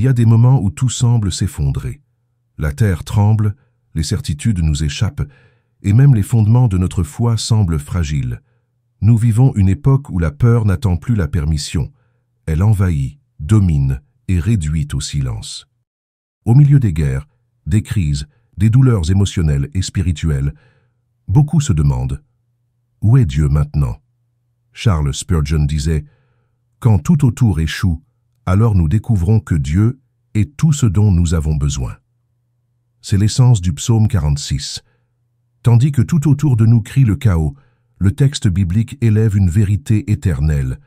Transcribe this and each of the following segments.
Il y a des moments où tout semble s'effondrer. La terre tremble, les certitudes nous échappent, et même les fondements de notre foi semblent fragiles. Nous vivons une époque où la peur n'attend plus la permission. Elle envahit, domine et réduit au silence. Au milieu des guerres, des crises, des douleurs émotionnelles et spirituelles, beaucoup se demandent « Où est Dieu maintenant ?» Charles Spurgeon disait « Quand tout autour échoue, alors nous découvrons que Dieu est tout ce dont nous avons besoin. » C'est l'essence du psaume 46. Tandis que tout autour de nous crie le chaos, le texte biblique élève une vérité éternelle.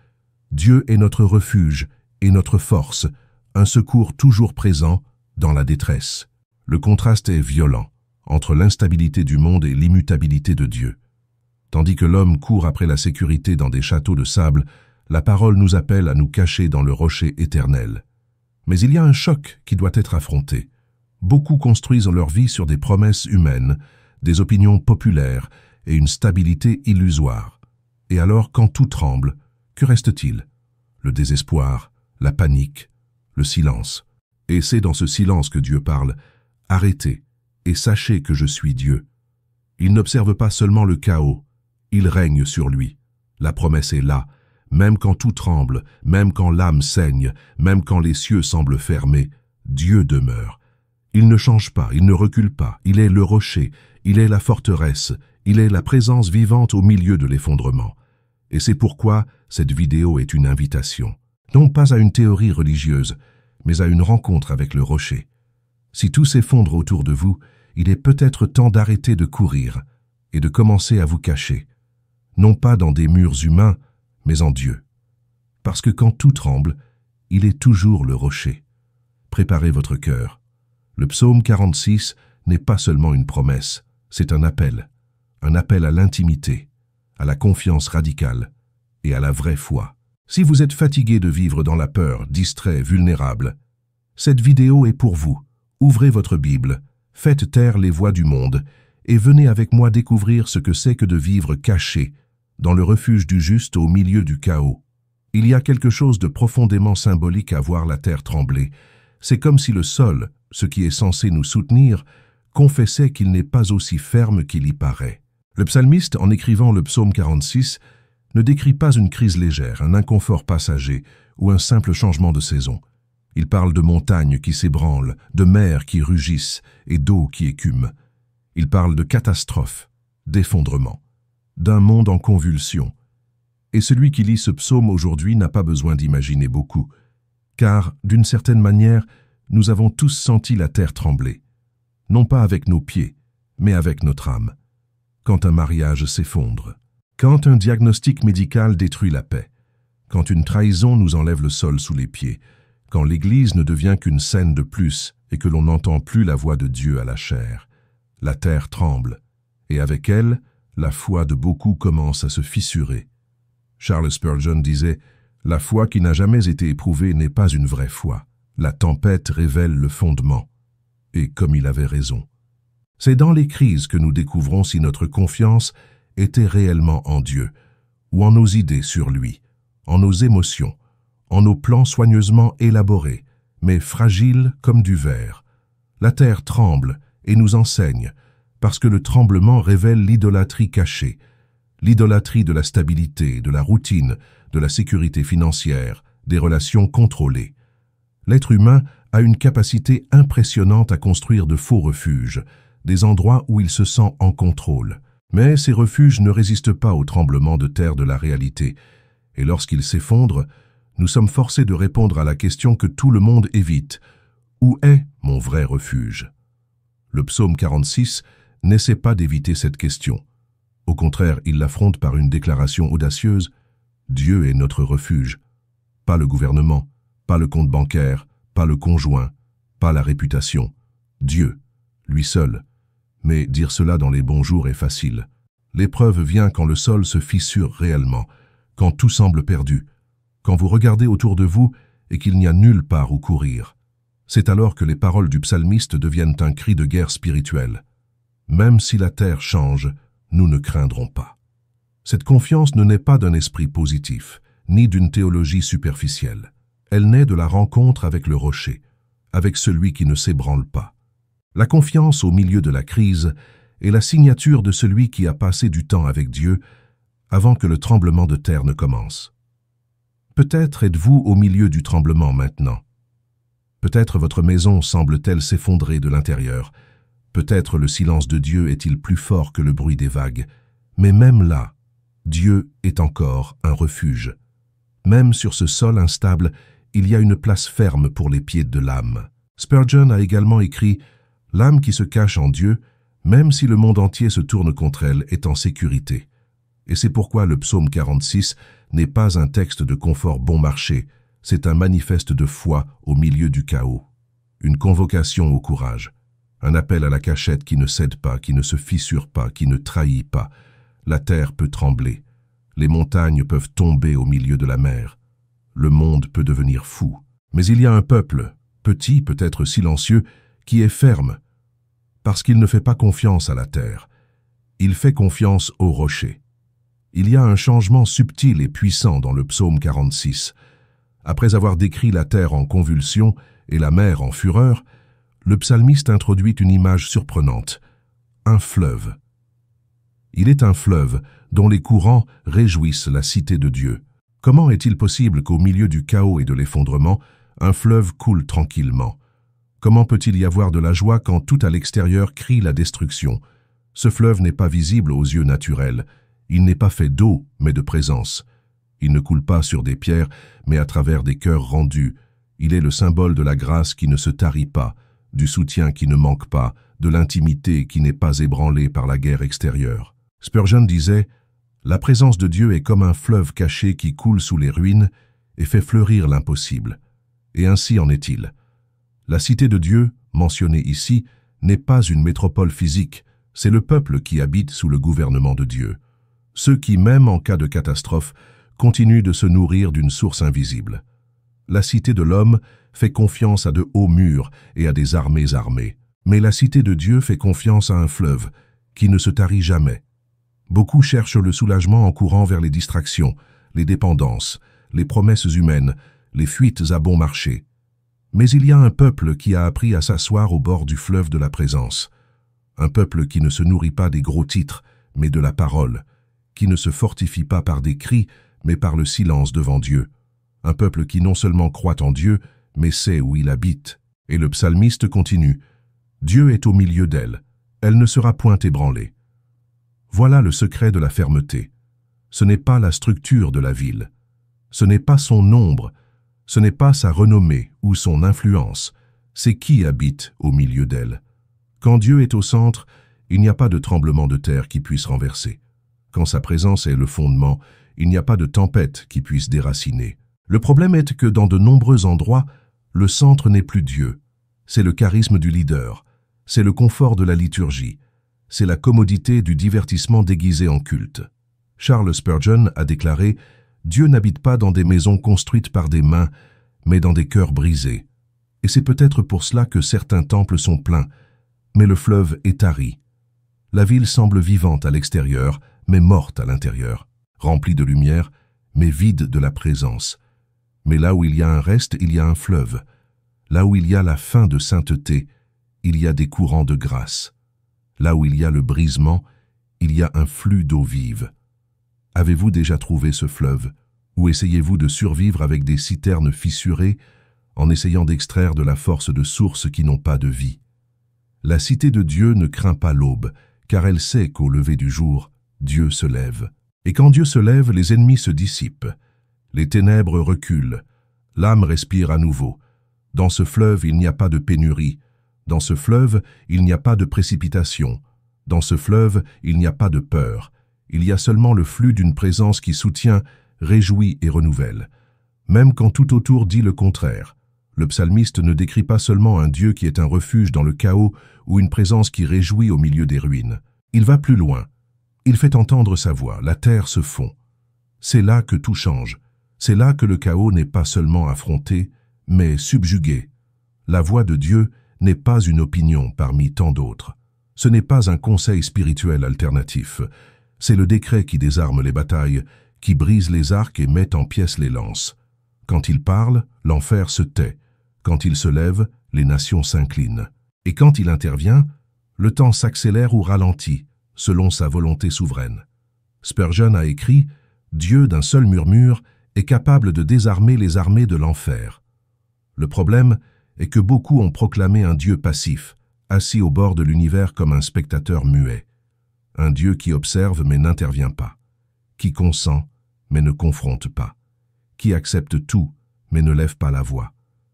Dieu est notre refuge et notre force, un secours toujours présent dans la détresse. Le contraste est violent entre l'instabilité du monde et l'immutabilité de Dieu. Tandis que l'homme court après la sécurité dans des châteaux de sable, la parole nous appelle à nous cacher dans le rocher éternel. Mais il y a un choc qui doit être affronté. Beaucoup construisent leur vie sur des promesses humaines, des opinions populaires et une stabilité illusoire. Et alors, quand tout tremble, que reste-t-il? Le désespoir, la panique, le silence. Et c'est dans ce silence que Dieu parle. Arrêtez et sachez que je suis Dieu. Il n'observe pas seulement le chaos, il règne sur lui. La promesse est là, même quand tout tremble, même quand l'âme saigne, même quand les cieux semblent fermés, Dieu demeure. Il ne change pas, il ne recule pas, il est le rocher, il est la forteresse, il est la présence vivante au milieu de l'effondrement. Et c'est pourquoi cette vidéo est une invitation, non pas à une théorie religieuse, mais à une rencontre avec le rocher. Si tout s'effondre autour de vous, il est peut-être temps d'arrêter de courir et de commencer à vous cacher, non pas dans des murs humains, mais en Dieu. Parce que quand tout tremble, il est toujours le rocher. Préparez votre cœur. Le psaume 46 n'est pas seulement une promesse, c'est un appel à l'intimité, à la confiance radicale et à la vraie foi. Si vous êtes fatigué de vivre dans la peur, distrait, vulnérable, cette vidéo est pour vous. Ouvrez votre Bible, faites taire les voix du monde et venez avec moi découvrir ce que c'est que de vivre caché dans le refuge du juste au milieu du chaos. Il y a quelque chose de profondément symbolique à voir la terre trembler. C'est comme si le sol, ce qui est censé nous soutenir, confessait qu'il n'est pas aussi ferme qu'il y paraît. Le psalmiste, en écrivant le psaume 46, ne décrit pas une crise légère, un inconfort passager ou un simple changement de saison. Il parle de montagnes qui s'ébranlent, de mers qui rugissent et d'eau qui écume. Il parle de catastrophes, d'effondrement, d'un monde en convulsion. Et celui qui lit ce psaume aujourd'hui n'a pas besoin d'imaginer beaucoup, car, d'une certaine manière, nous avons tous senti la terre trembler, non pas avec nos pieds, mais avec notre âme. Quand un mariage s'effondre, quand un diagnostic médical détruit la paix, quand une trahison nous enlève le sol sous les pieds, quand l'Église ne devient qu'une scène de plus et que l'on n'entend plus la voix de Dieu à la chair, la terre tremble, et avec elle, la foi de beaucoup commence à se fissurer. Charles Spurgeon disait « La foi qui n'a jamais été éprouvée n'est pas une vraie foi. La tempête révèle le fondement. » Et comme il avait raison. C'est dans les crises que nous découvrons si notre confiance était réellement en Dieu, ou en nos idées sur lui, en nos émotions, en nos plans soigneusement élaborés, mais fragiles comme du verre. La terre tremble et nous enseigne, parce que le tremblement révèle l'idolâtrie cachée, l'idolâtrie de la stabilité, de la routine, de la sécurité financière, des relations contrôlées. L'être humain a une capacité impressionnante à construire de faux refuges, des endroits où il se sent en contrôle. Mais ces refuges ne résistent pas au tremblement de terre de la réalité, et lorsqu'ils s'effondrent, nous sommes forcés de répondre à la question que tout le monde évite. Où est mon vrai refuge? Le psaume 46 n'essaie pas d'éviter cette question. Au contraire, il l'affronte par une déclaration audacieuse. Dieu est notre refuge. Pas le gouvernement, pas le compte bancaire, pas le conjoint, pas la réputation. Dieu, lui seul. Mais dire cela dans les bons jours est facile. L'épreuve vient quand le sol se fissure réellement, quand tout semble perdu, quand vous regardez autour de vous et qu'il n'y a nulle part où courir. C'est alors que les paroles du psalmiste deviennent un cri de guerre spirituelle. Même si la terre change, nous ne craindrons pas. Cette confiance ne naît pas d'un esprit positif, ni d'une théologie superficielle. Elle naît de la rencontre avec le rocher, avec celui qui ne s'ébranle pas. La confiance au milieu de la crise est la signature de celui qui a passé du temps avec Dieu avant que le tremblement de terre ne commence. Peut-être êtes-vous au milieu du tremblement maintenant. Peut-être votre maison semble-t-elle s'effondrer de l'intérieur. Peut-être le silence de Dieu est-il plus fort que le bruit des vagues. Mais même là, Dieu est encore un refuge. Même sur ce sol instable, il y a une place ferme pour les pieds de l'âme. Spurgeon a également écrit « L'âme qui se cache en Dieu, même si le monde entier se tourne contre elle, est en sécurité. » Et c'est pourquoi le psaume 46 n'est pas un texte de confort bon marché, c'est un manifeste de foi au milieu du chaos. Une convocation au courage, un appel à la cachette qui ne cède pas, qui ne se fissure pas, qui ne trahit pas. La terre peut trembler, les montagnes peuvent tomber au milieu de la mer. Le monde peut devenir fou. Mais il y a un peuple, petit, peut-être silencieux, qui est ferme, parce qu'il ne fait pas confiance à la terre. Il fait confiance au rocher. Il y a un changement subtil et puissant dans le psaume 46. Après avoir décrit la terre en convulsion et la mer en fureur, le psalmiste introduit une image surprenante, un fleuve. Il est un fleuve dont les courants réjouissent la cité de Dieu. Comment est-il possible qu'au milieu du chaos et de l'effondrement, un fleuve coule tranquillement? Comment peut-il y avoir de la joie quand tout à l'extérieur crie la destruction? Ce fleuve n'est pas visible aux yeux naturels. Il n'est pas fait d'eau, mais de présence. Il ne coule pas sur des pierres, mais à travers des cœurs rendus. Il est le symbole de la grâce qui ne se tarit pas, du soutien qui ne manque pas, de l'intimité qui n'est pas ébranlée par la guerre extérieure. Spurgeon disait « La présence de Dieu est comme un fleuve caché qui coule sous les ruines et fait fleurir l'impossible. » Et ainsi en est-il. La cité de Dieu, mentionnée ici, n'est pas une métropole physique, c'est le peuple qui habite sous le gouvernement de Dieu. Ceux qui, même en cas de catastrophe, continuent de se nourrir d'une source invisible. La cité de l'homme fait confiance à de hauts murs et à des armées armées. Mais la cité de Dieu fait confiance à un fleuve qui ne se tarit jamais. Beaucoup cherchent le soulagement en courant vers les distractions, les dépendances, les promesses humaines, les fuites à bon marché. Mais il y a un peuple qui a appris à s'asseoir au bord du fleuve de la présence. Un peuple qui ne se nourrit pas des gros titres, mais de la parole, qui ne se fortifie pas par des cris, mais par le silence devant Dieu. Un peuple qui non seulement croit en Dieu, mais sait où il habite. Et le psalmiste continue « Dieu est au milieu d'elle, elle ne sera point ébranlée. » Voilà le secret de la fermeté. Ce n'est pas la structure de la ville. Ce n'est pas son nombre. Ce n'est pas sa renommée ou son influence. C'est qui habite au milieu d'elle. Quand Dieu est au centre, il n'y a pas de tremblement de terre qui puisse renverser. Quand sa présence est le fondement, il n'y a pas de tempête qui puisse déraciner. Le problème est que dans de nombreux endroits, le centre n'est plus Dieu. C'est le charisme du leader. C'est le confort de la liturgie. C'est la commodité du divertissement déguisé en culte. Charles Spurgeon a déclaré « Dieu n'habite pas dans des maisons construites par des mains, mais dans des cœurs brisés. » Et c'est peut-être pour cela que certains temples sont pleins, mais le fleuve est tari. La ville semble vivante à l'extérieur, mais morte à l'intérieur, remplie de lumière, mais vide de la présence. Mais là où il y a un reste, il y a un fleuve. Là où il y a la fin de sainteté, il y a des courants de grâce. Là où il y a le brisement, il y a un flux d'eau vive. Avez-vous déjà trouvé ce fleuve? Ou essayez-vous de survivre avec des citernes fissurées en essayant d'extraire de la force de sources qui n'ont pas de vie? La cité de Dieu ne craint pas l'aube, car elle sait qu'au lever du jour, Dieu se lève. Et quand Dieu se lève, les ennemis se dissipent. Les ténèbres reculent. L'âme respire à nouveau. Dans ce fleuve, il n'y a pas de pénurie. Dans ce fleuve, il n'y a pas de précipitation. Dans ce fleuve, il n'y a pas de peur. Il y a seulement le flux d'une présence qui soutient, réjouit et renouvelle. Même quand tout autour dit le contraire. Le psalmiste ne décrit pas seulement un Dieu qui est un refuge dans le chaos ou une présence qui réjouit au milieu des ruines. Il va plus loin. Il fait entendre sa voix, la terre se fond. C'est là que tout change. C'est là que le chaos n'est pas seulement affronté, mais subjugué. La voix de Dieu n'est pas une opinion parmi tant d'autres. Ce n'est pas un conseil spirituel alternatif. C'est le décret qui désarme les batailles, qui brise les arcs et met en pièces les lances. Quand il parle, l'enfer se tait. Quand il se lève, les nations s'inclinent. Et quand il intervient, le temps s'accélère ou ralentit, selon sa volonté souveraine. Spurgeon a écrit « Dieu, d'un seul murmure, est capable de désarmer les armées de l'enfer. » Le problème est que beaucoup ont proclamé un Dieu passif, assis au bord de l'univers comme un spectateur muet. Un Dieu qui observe mais n'intervient pas, qui consent mais ne confronte pas, qui accepte tout mais ne lève pas la voix.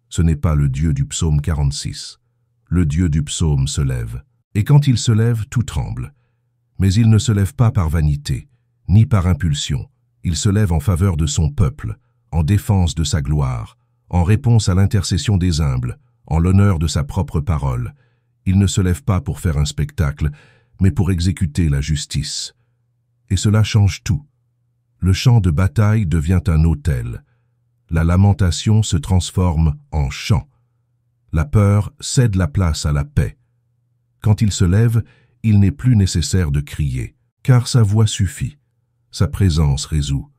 Ce n'est pas le Dieu du psaume 46. Le Dieu du psaume se lève. Et quand il se lève, tout tremble. Mais il ne se lève pas par vanité, ni par impulsion. Il se lève en faveur de son peuple, en défense de sa gloire, en réponse à l'intercession des humbles, en l'honneur de sa propre parole. Il ne se lève pas pour faire un spectacle, mais pour exécuter la justice. Et cela change tout. Le champ de bataille devient un autel. La lamentation se transforme en chant. La peur cède la place à la paix. Quand il se lève, il n'est plus nécessaire de crier, car sa voix suffit. Sa présence résout.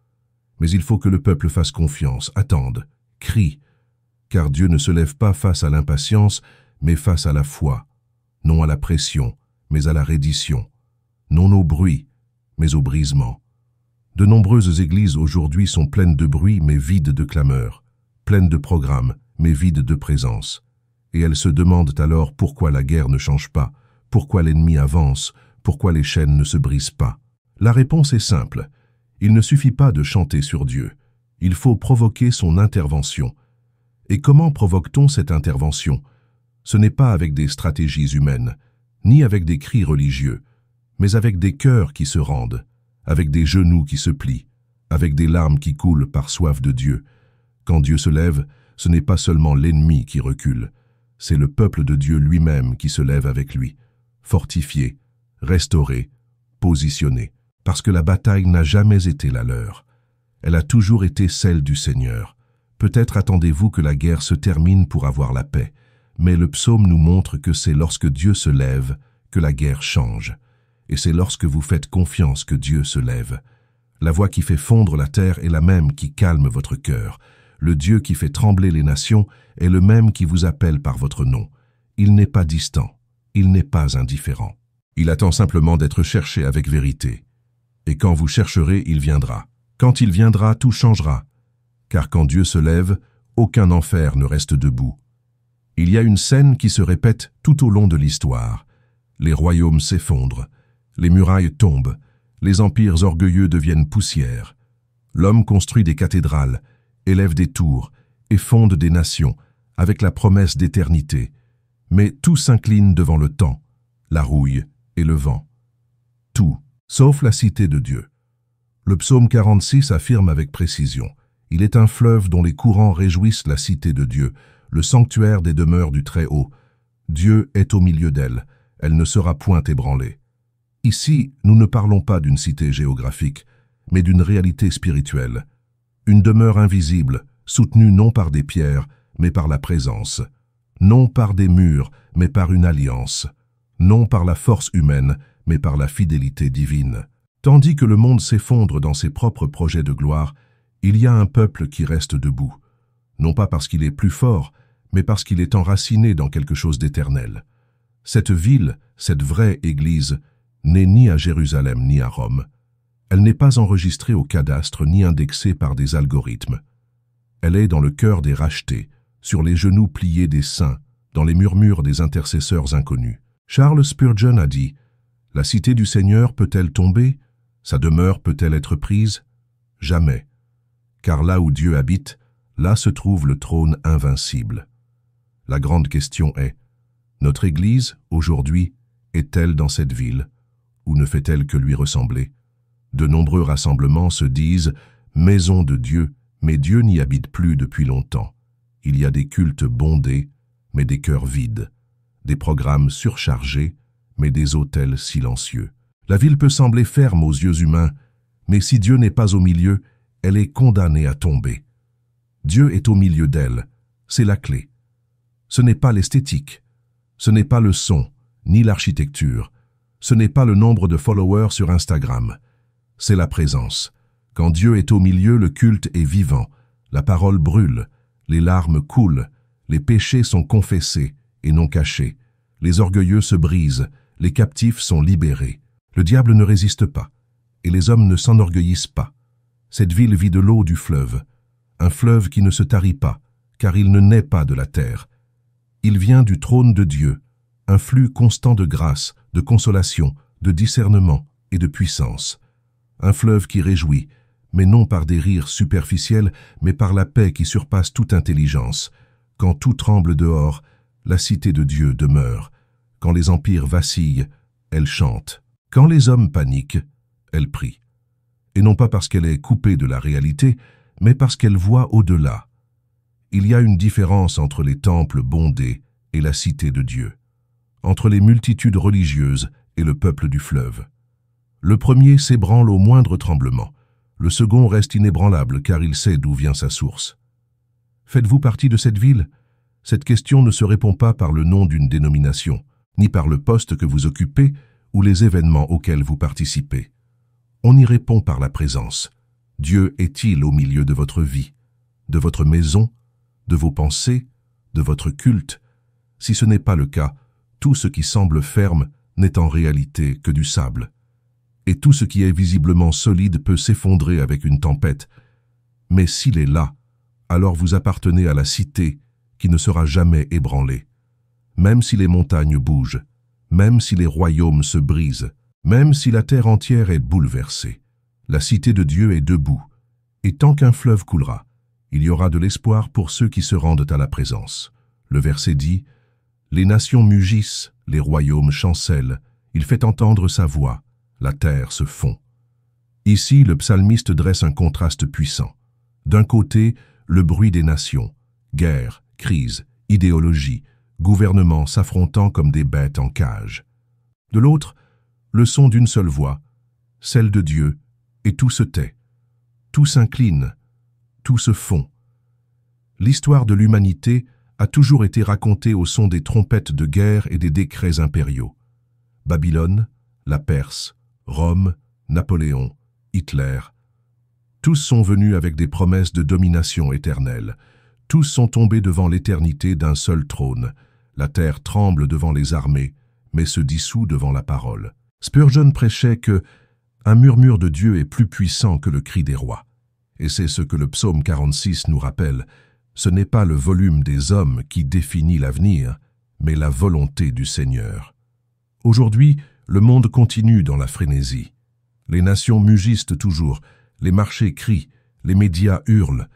Mais il faut que le peuple fasse confiance, attende, crie, car Dieu ne se lève pas face à l'impatience, mais face à la foi, non à la pression, mais à la reddition, non au bruit, mais au brisement. De nombreuses églises aujourd'hui sont pleines de bruit, mais vides de clameur, pleines de programmes, mais vides de présence. Et elles se demandent alors pourquoi la guerre ne change pas, pourquoi l'ennemi avance, pourquoi les chaînes ne se brisent pas. La réponse est simple. Il ne suffit pas de chanter sur Dieu. Il faut provoquer son intervention. Et comment provoque-t-on cette intervention? Ce n'est pas avec des stratégies humaines, ni avec des cris religieux, mais avec des cœurs qui se rendent, avec des genoux qui se plient, avec des larmes qui coulent par soif de Dieu. Quand Dieu se lève, ce n'est pas seulement l'ennemi qui recule, c'est le peuple de Dieu lui-même qui se lève avec lui, fortifié, restauré, positionné, parce que la bataille n'a jamais été la leur. Elle a toujours été celle du Seigneur. Peut-être attendez-vous que la guerre se termine pour avoir la paix, mais le psaume nous montre que c'est lorsque Dieu se lève que la guerre change. Et c'est lorsque vous faites confiance que Dieu se lève. La voix qui fait fondre la terre est la même qui calme votre cœur. Le Dieu qui fait trembler les nations est le même qui vous appelle par votre nom. Il n'est pas distant, il n'est pas indifférent. Il attend simplement d'être cherché avec vérité. Et quand vous chercherez, il viendra. Quand il viendra, tout changera. Car quand Dieu se lève, aucun enfer ne reste debout. Il y a une scène qui se répète tout au long de l'histoire. Les royaumes s'effondrent, les murailles tombent, les empires orgueilleux deviennent poussière. L'homme construit des cathédrales, élève des tours et fonde des nations avec la promesse d'éternité. Mais tout s'incline devant le temps, la rouille et le vent. Tout, sauf la cité de Dieu. Le psaume 46 affirme avec précision. Il est un fleuve dont les courants réjouissent la cité de Dieu, le sanctuaire des demeures du Très-Haut. Dieu est au milieu d'elle, elle ne sera point ébranlée. Ici, nous ne parlons pas d'une cité géographique, mais d'une réalité spirituelle. Une demeure invisible, soutenue non par des pierres, mais par la présence. Non par des murs, mais par une alliance. Non par la force humaine, mais par la fidélité divine. Tandis que le monde s'effondre dans ses propres projets de gloire, il y a un peuple qui reste debout. Non pas parce qu'il est plus fort, mais parce qu'il est enraciné dans quelque chose d'éternel. Cette ville, cette vraie Église, n'est ni à Jérusalem ni à Rome. Elle n'est pas enregistrée au cadastre ni indexée par des algorithmes. Elle est dans le cœur des rachetés, sur les genoux pliés des saints, dans les murmures des intercesseurs inconnus. Charles Spurgeon a dit « La cité du Seigneur peut-elle tomber? Sa demeure peut-elle être prise? Jamais. Car là où Dieu habite, là se trouve le trône invincible. » La grande question est, notre Église, aujourd'hui, est-elle dans cette ville, ou ne fait-elle que lui ressembler? De nombreux rassemblements se disent « maison de Dieu », mais Dieu n'y habite plus depuis longtemps. Il y a des cultes bondés, mais des cœurs vides, des programmes surchargés, mais des autels silencieux. La ville peut sembler ferme aux yeux humains, mais si Dieu n'est pas au milieu, elle est condamnée à tomber. Dieu est au milieu d'elle, c'est la clé. Ce n'est pas l'esthétique, ce n'est pas le son, ni l'architecture, ce n'est pas le nombre de followers sur Instagram, c'est la présence. Quand Dieu est au milieu, le culte est vivant, la parole brûle, les larmes coulent, Les péchés sont confessés et non cachés. Les orgueilleux se brisent, les captifs sont libérés. Le diable ne résiste pas, et les hommes ne s'enorgueillissent pas. Cette ville vit de l'eau du fleuve, un fleuve qui ne se tarit pas, car il ne naît pas de la terre. Il vient du trône de Dieu, un flux constant de grâce, de consolation, de discernement et de puissance. Un fleuve qui réjouit, mais non par des rires superficiels, mais par la paix qui surpasse toute intelligence. Quand tout tremble dehors, la cité de Dieu demeure. Quand les empires vacillent, elle chante. Quand les hommes paniquent, elle prie. Et non pas parce qu'elle est coupée de la réalité, mais parce qu'elle voit au-delà. Il y a une différence entre les temples bondés et la cité de Dieu, entre les multitudes religieuses et le peuple du fleuve. Le premier s'ébranle au moindre tremblement. Le second reste inébranlable car il sait d'où vient sa source. Faites-vous partie de cette ville? Cette question ne se répond pas par le nom d'une dénomination, ni par le poste que vous occupez ou les événements auxquels vous participez. On y répond par la présence. Dieu est-il au milieu de votre vie, de votre maison, de vos pensées, de votre culte? Si ce n'est pas le cas, tout ce qui semble ferme n'est en réalité que du sable. Et tout ce qui est visiblement solide peut s'effondrer avec une tempête. Mais s'il est là, alors vous appartenez à la cité qui ne sera jamais ébranlée. Même si les montagnes bougent, même si les royaumes se brisent, même si la terre entière est bouleversée, la cité de Dieu est debout. Et tant qu'un fleuve coulera, il y aura de l'espoir pour ceux qui se rendent à la présence. Le verset dit « Les nations mugissent, les royaumes chancellent, il fait entendre sa voix, la terre se fond. » Ici, le psalmiste dresse un contraste puissant. D'un côté, le bruit des nations, guerre, crise, idéologie, gouvernements s'affrontant comme des bêtes en cage. De l'autre, le son d'une seule voix, celle de Dieu, et tout se tait, tout s'incline, tout se fond. L'histoire de l'humanité a toujours été racontée au son des trompettes de guerre et des décrets impériaux. Babylone, la Perse, Rome, Napoléon, Hitler. Tous sont venus avec des promesses de domination éternelle. Tous sont tombés devant l'éternité d'un seul trône. La terre tremble devant les armées, mais se dissout devant la parole. Spurgeon prêchait que « un murmure de Dieu est plus puissant que le cri des rois ». Et c'est ce que le psaume 46 nous rappelle. Ce n'est pas le volume des hommes qui définit l'avenir, mais la volonté du Seigneur. Aujourd'hui, le monde continue dans la frénésie. Les nations mugissent toujours, les marchés crient, les médias hurlent,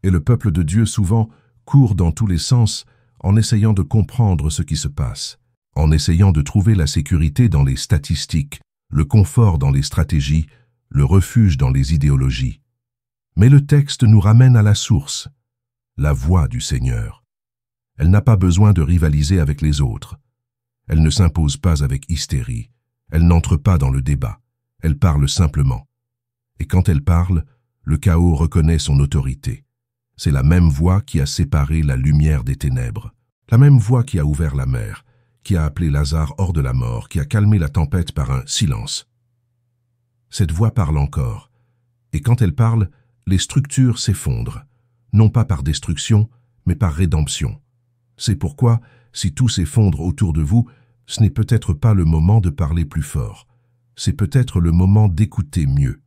et le peuple de Dieu souvent court dans tous les sens en essayant de comprendre ce qui se passe, en essayant de trouver la sécurité dans les statistiques, le confort dans les stratégies, le refuge dans les idéologies. Mais le texte nous ramène à la source, la voix du Seigneur. Elle n'a pas besoin de rivaliser avec les autres. Elle ne s'impose pas avec hystérie. Elle n'entre pas dans le débat. Elle parle simplement. Et quand elle parle, le chaos reconnaît son autorité. C'est la même voix qui a séparé la lumière des ténèbres. La même voix qui a ouvert la mer, qui a appelé Lazare hors de la mort, qui a calmé la tempête par un silence. Cette voix parle encore. Et quand elle parle, les structures s'effondrent, non pas par destruction, mais par rédemption. C'est pourquoi, si tout s'effondre autour de vous, ce n'est peut-être pas le moment de parler plus fort. C'est peut-être le moment d'écouter mieux.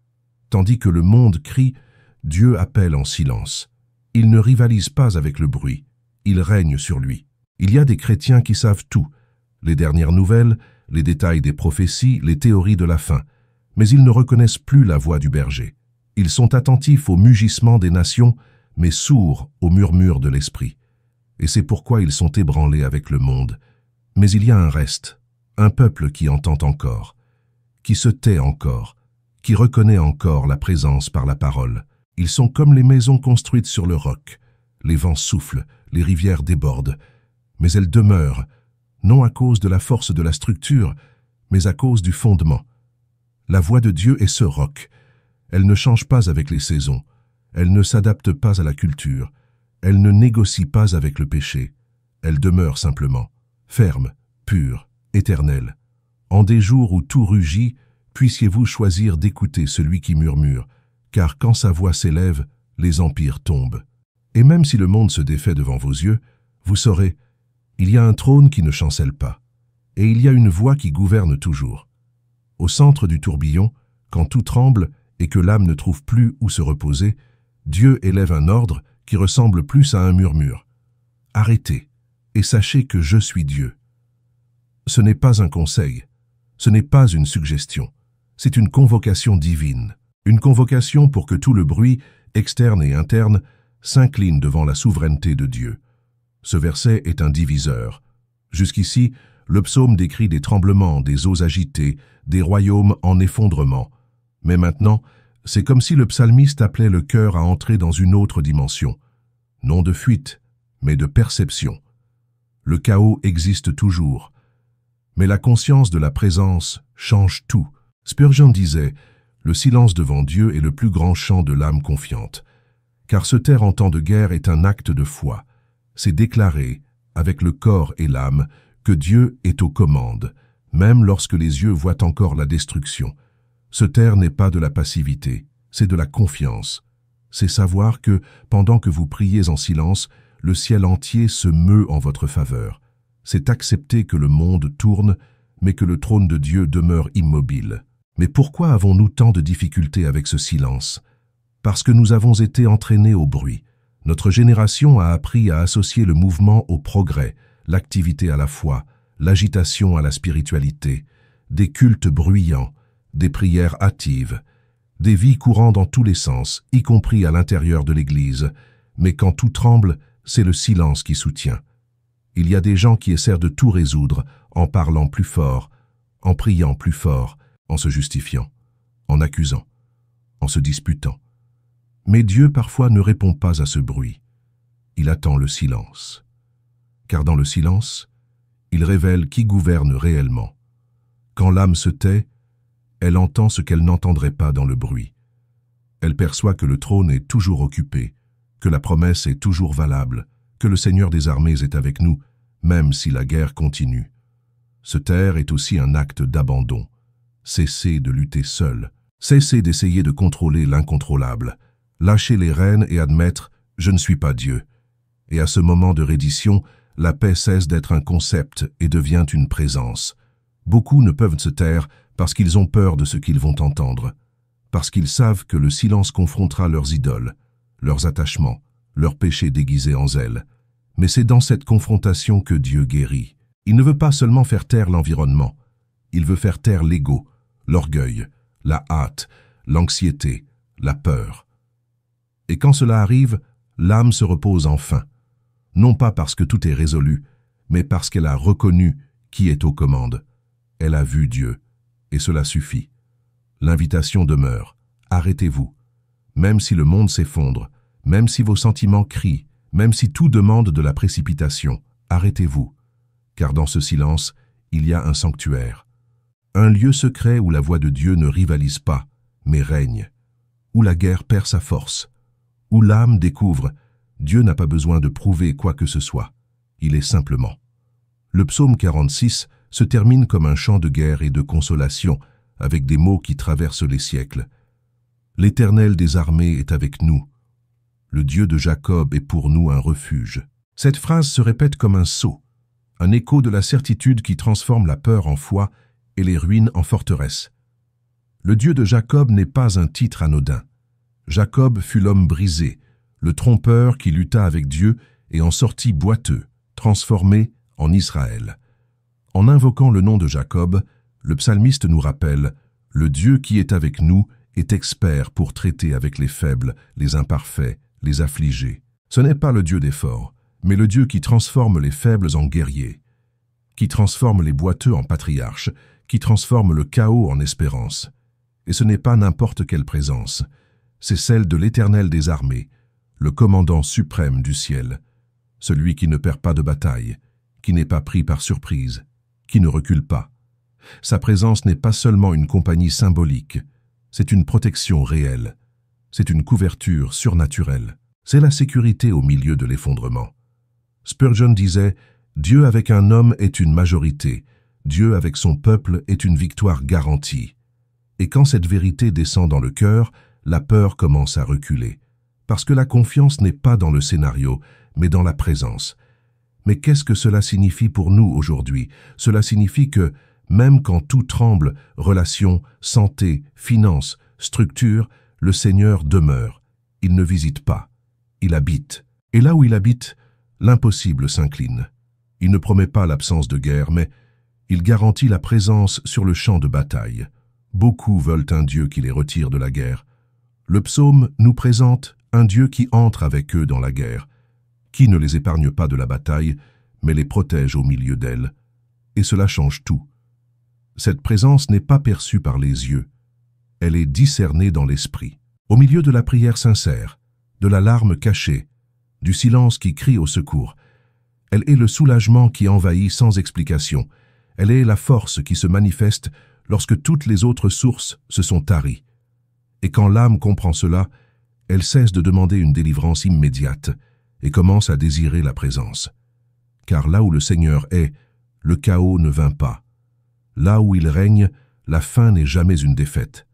Tandis que le monde crie, Dieu appelle en silence. Il ne rivalise pas avec le bruit, il règne sur lui. Il y a des chrétiens qui savent tout, les dernières nouvelles, les détails des prophéties, les théories de la fin, mais ils ne reconnaissent plus la voix du berger. Ils sont attentifs au mugissement des nations, mais sourds au murmure de l'esprit. Et c'est pourquoi ils sont ébranlés avec le monde. Mais il y a un reste, un peuple qui entend encore, qui se tait encore, qui reconnaît encore la présence par la parole. Ils sont comme les maisons construites sur le roc. Les vents soufflent, les rivières débordent, mais elles demeurent, non à cause de la force de la structure, mais à cause du fondement. La voix de Dieu est ce roc. Elle ne change pas avec les saisons, elle ne s'adapte pas à la culture, elle ne négocie pas avec le péché, elle demeure simplement, ferme, pure, éternelle. En des jours où tout rugit, puissiez-vous choisir d'écouter celui qui murmure, car quand sa voix s'élève, les empires tombent. Et même si le monde se défait devant vos yeux, Vous saurez, il y a un trône qui ne chancelle pas, et il y a une voix qui gouverne toujours. Au centre du tourbillon, quand tout tremble et que l'âme ne trouve plus où se reposer, Dieu élève un ordre qui ressemble plus à un murmure. Arrêtez, et sachez que je suis Dieu. Ce n'est pas un conseil, ce n'est pas une suggestion, c'est une convocation divine. Une convocation pour que tout le bruit, externe et interne, s'incline devant la souveraineté de Dieu. Ce verset est un diviseur. Jusqu'ici, le psaume décrit des tremblements, des eaux agitées, des royaumes en effondrement. Mais maintenant, c'est comme si le psalmiste appelait le cœur à entrer dans une autre dimension. Non de fuite, mais de perception. Le chaos existe toujours. Mais la conscience de la présence change tout. Spurgeon disait « Le silence devant Dieu est le plus grand chant de l'âme confiante. » Car se taire en temps de guerre est un acte de foi. C'est déclarer, avec le corps et l'âme, que Dieu est aux commandes, même lorsque les yeux voient encore la destruction. Se taire n'est pas de la passivité, c'est de la confiance. C'est savoir que, pendant que vous priez en silence, le ciel entier se meut en votre faveur. C'est accepter que le monde tourne, mais que le trône de Dieu demeure immobile. Mais pourquoi avons-nous tant de difficultés avec ce silence? Parce que nous avons été entraînés au bruit. Notre génération a appris à associer le mouvement au progrès, l'activité à la foi, l'agitation à la spiritualité, des cultes bruyants, des prières hâtives, des vies courant dans tous les sens, y compris à l'intérieur de l'Église. Mais quand tout tremble, c'est le silence qui soutient. Il y a des gens qui essaient de tout résoudre en parlant plus fort, en priant plus fort, en se justifiant, en accusant, en se disputant. Mais Dieu parfois ne répond pas à ce bruit. Il attend le silence. Car dans le silence, il révèle qui gouverne réellement. Quand l'âme se tait, elle entend ce qu'elle n'entendrait pas dans le bruit. Elle perçoit que le trône est toujours occupé, que la promesse est toujours valable, que le Seigneur des armées est avec nous, même si la guerre continue. Se taire est aussi un acte d'abandon. Cesser de lutter seul, cesser d'essayer de contrôler l'incontrôlable, lâcher les rênes et admettre « je ne suis pas Dieu ». Et à ce moment de reddition, la paix cesse d'être un concept et devient une présence. Beaucoup ne peuvent se taire parce qu'ils ont peur de ce qu'ils vont entendre, parce qu'ils savent que le silence confrontera leurs idoles, leurs attachements, leurs péchés déguisés en zèle. Mais c'est dans cette confrontation que Dieu guérit. Il ne veut pas seulement faire taire l'environnement, il veut faire taire l'ego, l'orgueil, la hâte, l'anxiété, la peur. Et quand cela arrive, l'âme se repose enfin, non pas parce que tout est résolu, mais parce qu'elle a reconnu qui est aux commandes. Elle a vu Dieu, et cela suffit. L'invitation demeure, arrêtez-vous. Même si le monde s'effondre, même si vos sentiments crient, même si tout demande de la précipitation, arrêtez-vous. Car dans ce silence, il y a un sanctuaire. Un lieu secret où la voix de Dieu ne rivalise pas, mais règne. Où la guerre perd sa force. Où l'âme découvre, Dieu n'a pas besoin de prouver quoi que ce soit. Il est simplement. Le psaume 46 se termine comme un chant de guerre et de consolation, avec des mots qui traversent les siècles. L'Éternel des armées est avec nous. Le Dieu de Jacob est pour nous un refuge. Cette phrase se répète comme un sceau, un écho de la certitude qui transforme la peur en foi et les ruines en forteresse. Le Dieu de Jacob n'est pas un titre anodin. Jacob fut l'homme brisé, le trompeur qui lutta avec Dieu et en sortit boiteux, transformé en Israël. En invoquant le nom de Jacob, le psalmiste nous rappelle « Le Dieu qui est avec nous est expert pour traiter avec les faibles, les imparfaits, les affligés. » Ce n'est pas le Dieu des forts, mais le Dieu qui transforme les faibles en guerriers, qui transforme les boiteux en patriarches, qui transforme le chaos en espérance. Et ce n'est pas n'importe quelle présence, c'est celle de l'Éternel des armées, le commandant suprême du ciel, celui qui ne perd pas de bataille, qui n'est pas pris par surprise, qui ne recule pas. Sa présence n'est pas seulement une compagnie symbolique, c'est une protection réelle, c'est une couverture surnaturelle, c'est la sécurité au milieu de l'effondrement. Spurgeon disait « Dieu avec un homme est une majorité, Dieu avec son peuple est une victoire garantie. » Et quand cette vérité descend dans le cœur, la peur commence à reculer, parce que la confiance n'est pas dans le scénario, mais dans la présence. Mais qu'est-ce que cela signifie pour nous aujourd'hui? Cela signifie que, même quand tout tremble, relations, santé, finances, structure, le Seigneur demeure. Il ne visite pas, il habite. Et là où il habite, l'impossible s'incline. Il ne promet pas l'absence de guerre, mais il garantit la présence sur le champ de bataille. Beaucoup veulent un Dieu qui les retire de la guerre. Le psaume nous présente un Dieu qui entre avec eux dans la guerre, qui ne les épargne pas de la bataille, mais les protège au milieu d'elle. Et cela change tout. Cette présence n'est pas perçue par les yeux, elle est discernée dans l'esprit. Au milieu de la prière sincère, de la larme cachée, du silence qui crie au secours, elle est le soulagement qui envahit sans explication. Elle est la force qui se manifeste lorsque toutes les autres sources se sont taries. Et quand l'âme comprend cela, elle cesse de demander une délivrance immédiate et commence à désirer la présence. Car là où le Seigneur est, le chaos ne vint pas. Là où il règne, la fin n'est jamais une défaite.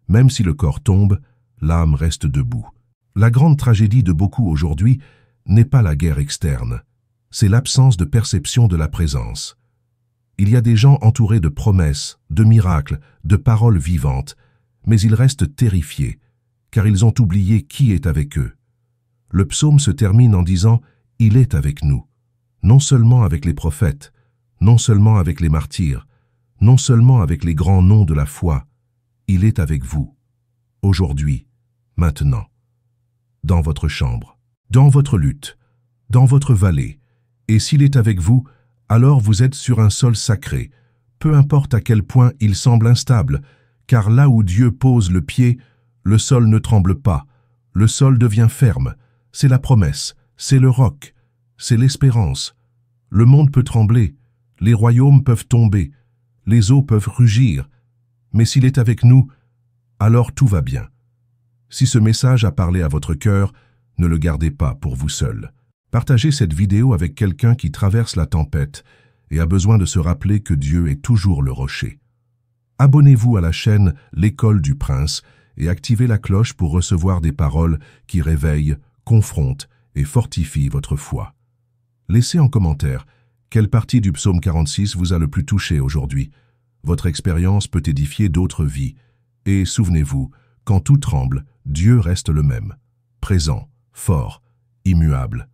Même si le corps tombe, l'âme reste debout. La grande tragédie de beaucoup aujourd'hui n'est pas la guerre externe, c'est l'absence de perception de la présence. Il y a des gens entourés de promesses, de miracles, de paroles vivantes, mais ils restent terrifiés, car ils ont oublié qui est avec eux. Le psaume se termine en disant « Il est avec nous », non seulement avec les prophètes, non seulement avec les martyrs, non seulement avec les grands noms de la foi, il est avec vous, aujourd'hui, maintenant, dans votre chambre, dans votre lutte, dans votre vallée, et s'il est avec vous, alors vous êtes sur un sol sacré, peu importe à quel point il semble instable, car là où Dieu pose le pied, le sol ne tremble pas, le sol devient ferme, c'est la promesse, c'est le roc, c'est l'espérance. Le monde peut trembler, les royaumes peuvent tomber, les eaux peuvent rugir, mais s'il est avec nous, alors tout va bien. Si ce message a parlé à votre cœur, ne le gardez pas pour vous seul. Partagez cette vidéo avec quelqu'un qui traverse la tempête et a besoin de se rappeler que Dieu est toujours le rocher. Abonnez-vous à la chaîne L'École du Prince et activez la cloche pour recevoir des paroles qui réveillent, confrontent et fortifient votre foi. Laissez en commentaire quelle partie du psaume 46 vous a le plus touché aujourd'hui. Votre expérience peut édifier d'autres vies. Et souvenez-vous, quand tout tremble, Dieu reste le même, présent, fort, immuable.